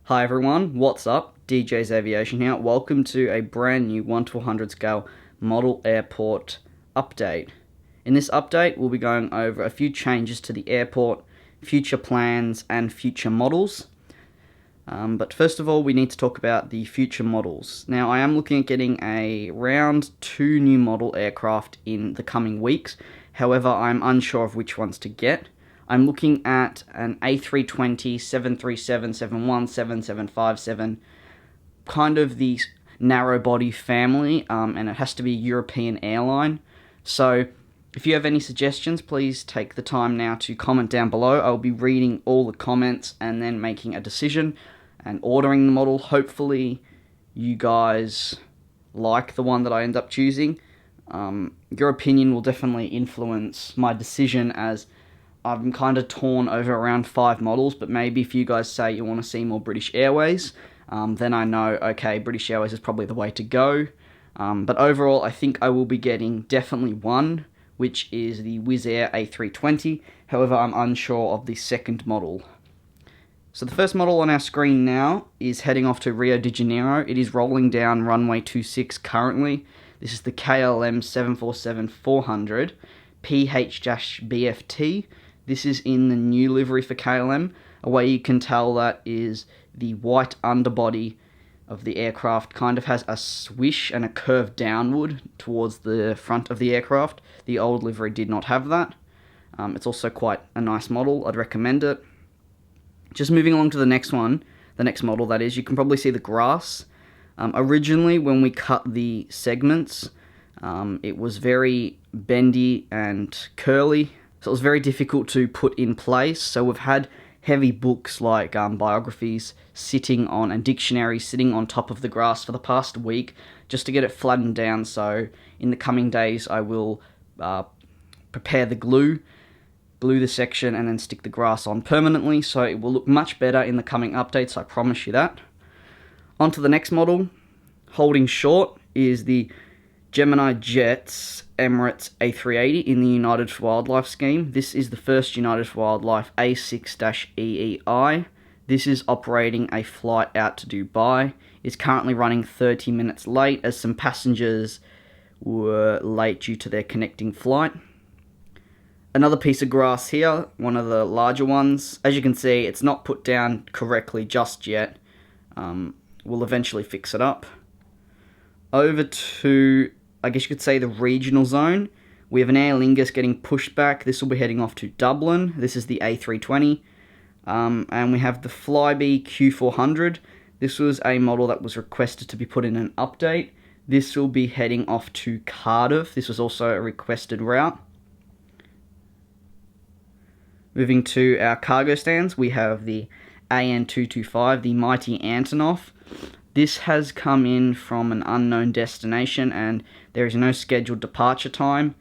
Hi everyone, what's up? DJ's Aviation here. Welcome to a brand new 1 to 100 scale model airport update. In this update, we'll be going over a few changes to the airport, future plans, and future models. But first of all, we need to talk about the future models. Now, I am looking at getting around 2 new model aircraft in the coming weeks. However, I'm unsure of which ones to get. I'm looking at an A320, 737, 717, 757, kind of the narrow body family, and it has to be a European airline. So if you have any suggestions, please take the time now to comment down below. I'll be reading all the comments and then making a decision and ordering the model. Hopefully you guys like the one that I end up choosing. Your opinion will definitely influence my decision, as I'm kind of torn over around 5 models, but maybe if you guys say you want to see more British Airways, then I know, okay, British Airways is probably the way to go. But overall, I think I will be getting definitely one, which is the Wizz Air A320. However, I'm unsure of the second model. So the first model on our screen now is heading off to Rio de Janeiro. It is rolling down runway 26 currently. This is the KLM 747-400 PH-BFT. This is in the new livery for KLM. A way you can tell that is the white underbody of the aircraft kind of has a swish and a curve downward towards the front of the aircraft. The old livery did not have that. It's also quite a nice model. I'd recommend it. Just moving along to the next one, the next model that is, you can probably see the grass. Originally, when we cut the segments, it was very bendy and curly. So it was very difficult to put in place. So we've had heavy books like biographies sitting on, and dictionaries sitting on top of the grass for the past week just to get it flattened down. So in the coming days I will prepare the glue the section, and then stick the grass on permanently. So it will look much better in the coming updates, I promise you that. On to the next model. Holding short is the GeminiJets Emirates A380 in the United for Wildlife scheme. This is the first United for Wildlife A6-EEI. This is operating a flight out to Dubai. It's currently running 30 minutes late, as some passengers were late due to their connecting flight. Another piece of grass here, one of the larger ones. As you can see, it's not put down correctly just yet. We'll eventually fix it up. Over to, I guess you could say, the regional zone. We have an Aer Lingus getting pushed back. This will be heading off to Dublin. This is the A320. And we have the Flybe Q400. This was a model that was requested to be put in an update. This will be heading off to Cardiff. This was also a requested route. Moving to our cargo stands, we have the AN225, the Mighty Antonov. This has come in from an unknown destination, and there is no scheduled departure time.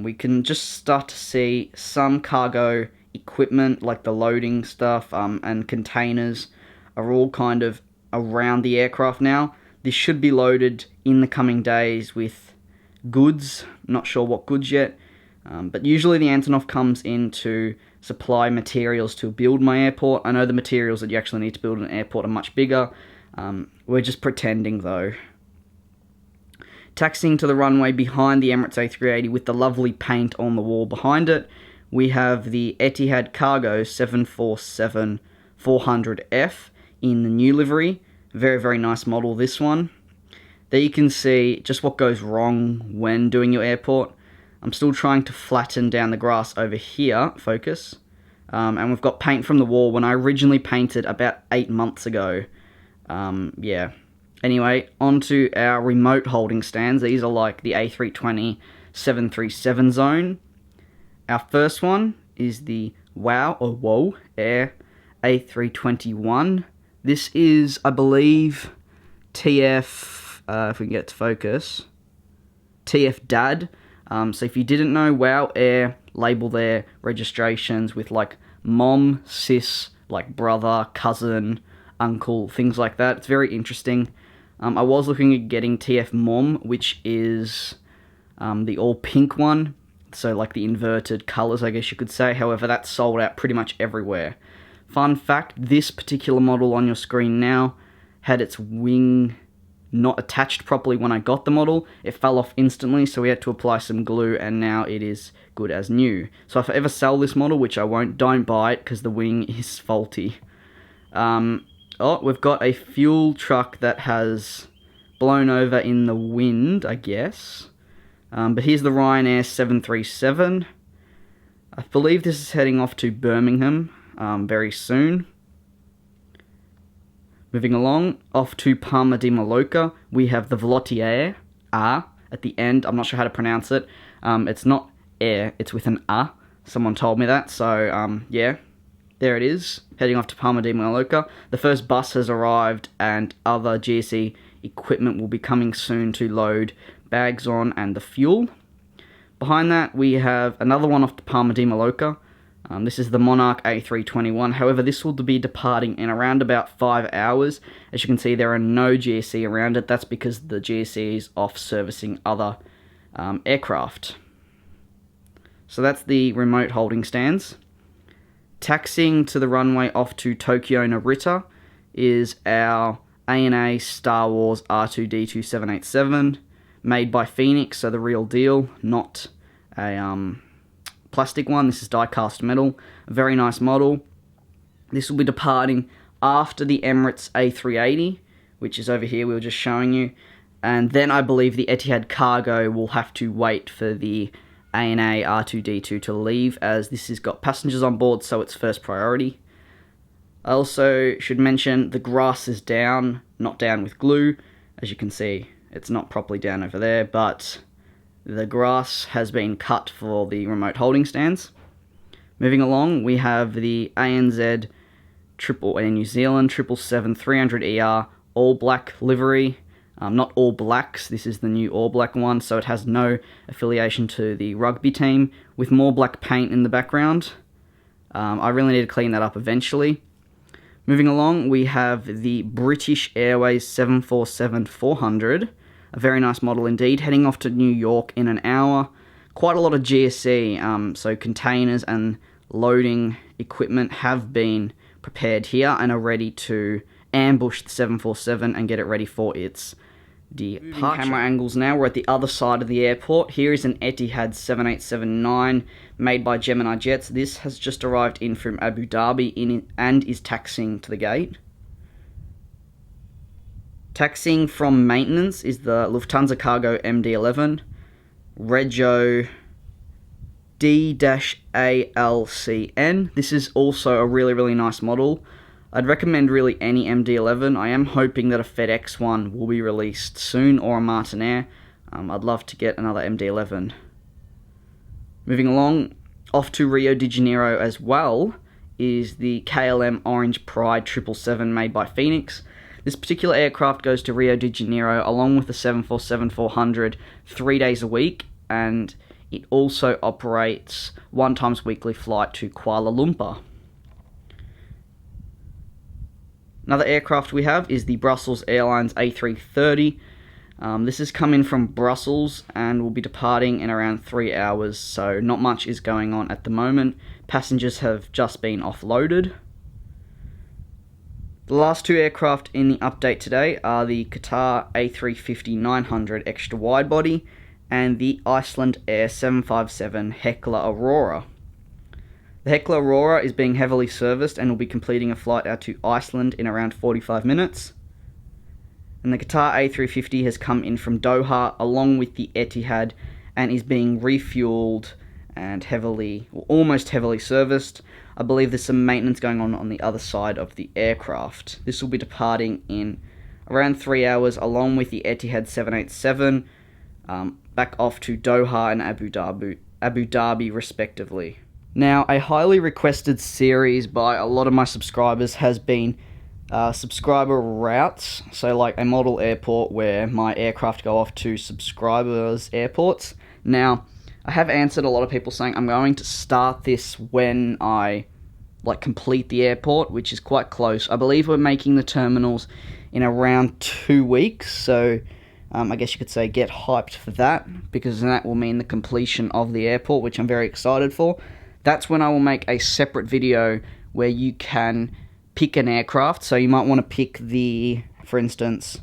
We can just start to see some cargo equipment, like the loading stuff and containers, are all kind of around the aircraft now. This should be loaded in the coming days with goods. Not sure what goods yet, but usually the Antonov comes in to supply materials to build my airport. I know the materials that you actually need to build an airport are much bigger. We're just pretending though. Taxiing to the runway behind the Emirates A380 with the lovely paint on the wall behind it, we have the Etihad Cargo 747-400F in the new livery. Very, very nice model, this one. There you can see just what goes wrong when doing your airport. I'm still trying to flatten down the grass over here, focus. And we've got paint from the wall when I originally painted about 8 months ago. Yeah. Anyway, onto our remote holding stands. These are like the A320 737 zone. Our first one is the WoW Air A321. This is, I believe, TF, if we can get it to focus, TF Dad. So if you didn't know, WoW Air label their registrations with like mom, sis, like brother, cousin, uncle, things like that. It's very interesting. I was looking at getting TF Mom, which is the all pink one, so like the inverted colours, I guess you could say. However, that's sold out pretty much everywhere. Fun fact, this particular model on your screen now had its wing not attached properly when I got the model. It fell off instantly, so we had to apply some glue, and now it is good as new. So if I ever sell this model, which I won't, don't buy it because the wing is faulty. We've got a fuel truck that has blown over in the wind, I guess. But here's the Ryanair 737. I believe this is heading off to Birmingham very soon. Moving along, off to Palma de Mallorca, we have the Volotea at the end. I'm not sure how to pronounce it. It's not air, it's with an A. Someone told me that, so yeah, there it is, heading off to Palma de Mallorca. The first bus has arrived, and other GSE equipment will be coming soon to load bags on and the fuel. Behind that, we have another one off to Palma de Mallorca. This is the Monarch A321. However, this will be departing in around about 5 hours. As you can see, there are no GSE around it. That's because the GSE is off servicing other aircraft. So that's the remote holding stands. Taxiing to the runway off to Tokyo Narita is our ANA Star Wars R2-D2 787, made by Phoenix, so the real deal, not a plastic one. This is die-cast metal. A very nice model. This will be departing after the Emirates A380, which is over here, we were just showing you. And then I believe the Etihad Cargo will have to wait for the ANA R2-D2 to leave, as this has got passengers on board, so it's first priority. I also should mention the grass is down, not down with glue. As you can see, it's not properly down over there, but the grass has been cut for the remote holding stands. Moving along, we have the ANZ Triple N New Zealand 777-300ER all black livery. Not all blacks, this is the new all black one, so it has no affiliation to the rugby team, with more black paint in the background. I really need to clean that up eventually. Moving along, we have the British Airways 747-400, a very nice model indeed, heading off to New York in an hour. Quite a lot of GSE, so containers and loading equipment have been prepared here and are ready to ambush the 747 and get it ready for its departure. Camera angles now, we're at the other side of the airport. Here is an Etihad 787-9 made by GeminiJets. This has just arrived in from Abu Dhabi and is taxiing to the gate. Taxiing from maintenance is the Lufthansa Cargo MD11 Rego D-ALCN. This is also a really nice model. I'd recommend really any MD11. I am hoping that a FedEx one will be released soon, or a Martinair. I'd love to get another MD11. Moving along, off to Rio de Janeiro as well, is the KLM Orange Pride 777 made by Phoenix. This particular aircraft goes to Rio de Janeiro along with the 747-400 3 days a week, and it also operates 1 times weekly flight to Kuala Lumpur. Another aircraft we have is the Brussels Airlines A330. This is coming from Brussels and will be departing in around 3 hours, so not much is going on at the moment. Passengers have just been offloaded. The last 2 aircraft in the update today are the Qatar A350-900 extra widebody and the Icelandair 757 Hekla Aurora. The Hekla Aurora is being heavily serviced and will be completing a flight out to Iceland in around 45 minutes. And the Qatar A350 has come in from Doha along with the Etihad and is being refueled and almost heavily serviced. I believe there's some maintenance going on the other side of the aircraft. This will be departing in around 3 hours along with the Etihad 787 back off to Doha and Abu Dhabi respectively. Now, a highly requested series by a lot of my subscribers has been subscriber routes, so like a model airport where my aircraft go off to subscribers' airports. Now, I have answered a lot of people saying I'm going to start this when I complete the airport, which is quite close. I believe we're making the terminals in around 2 weeks, so I guess you could say get hyped for that, because that will mean the completion of the airport, which I'm very excited for. That's when I will make a separate video where you can pick an aircraft. So you might want to pick for instance,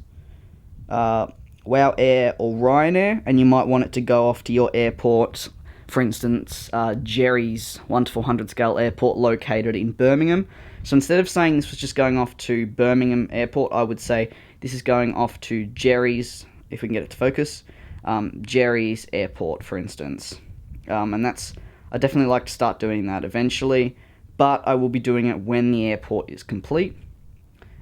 WoW Air or Ryanair, and you might want it to go off to your airport, for instance, Jerry's 1 to 400 scale airport located in Birmingham. So instead of saying this was just going off to Birmingham Airport, I would say this is going off to Jerry's, if we can get it to focus, Jerry's Airport, for instance. And I definitely like to start doing that eventually, but I will be doing it when the airport is complete.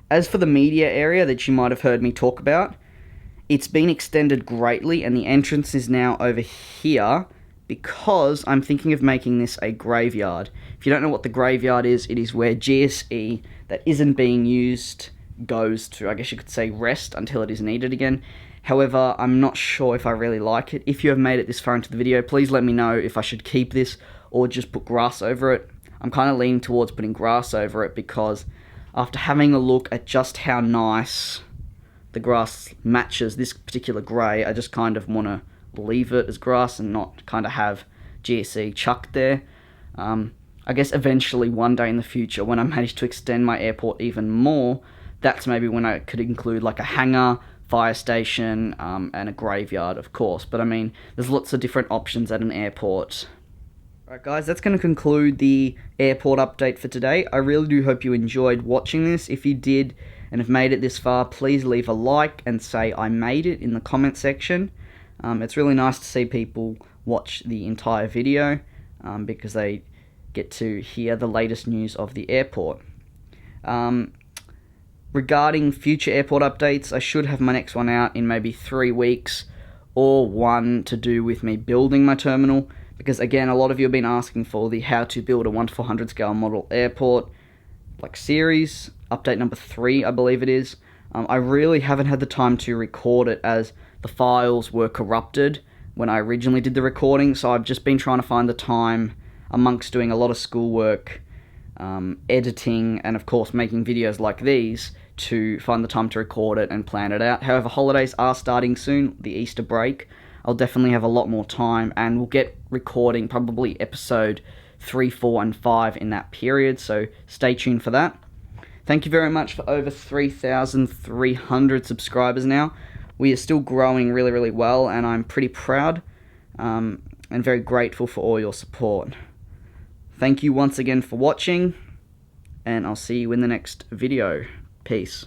As for the media area that you might have heard me talk about, it's been extended greatly, and the entrance is now over here, because I'm thinking of making this a graveyard. If you don't know what the graveyard is, it is where GSE that isn't being used goes to, I guess you could say, rest until it is needed again. However, I'm not sure if I really like it. If you have made it this far into the video, please let me know if I should keep this or just put grass over it. I'm kind of leaning towards putting grass over it, because after having a look at just how nice the grass matches this particular grey, I just kind of want to leave it as grass and not kind of have GSE chucked there. I guess eventually one day in the future, when I manage to extend my airport even more, that's maybe when I could include like a hangar, fire station, and a graveyard, of course. But I mean, there's lots of different options at an airport. Alright guys, that's going to conclude the airport update for today. I really do hope you enjoyed watching this. If you did and have made it this far, please leave a like and say I made it in the comment section. It's really nice to see people watch the entire video, because they get to hear the latest news of the airport. Regarding future airport updates, I should have my next one out in maybe 3 weeks, or one to do with me building my terminal, because again, a lot of you have been asking for the how to build a 1 to 400 scale model airport series, update number 3 I believe it is. I really haven't had the time to record it, as the files were corrupted when I originally did the recording, so I've just been trying to find the time amongst doing a lot of schoolwork, editing, and of course making videos like these, to find the time to record it and plan it out. However, holidays are starting soon, the Easter break. I'll definitely have a lot more time, and we'll get recording probably episode 3, 4, and 5 in that period, so stay tuned for that. Thank you very much for over 3,300 subscribers now. We are still growing really, really well, and I'm pretty proud and very grateful for all your support. Thank you once again for watching, and I'll see you in the next video. Peace.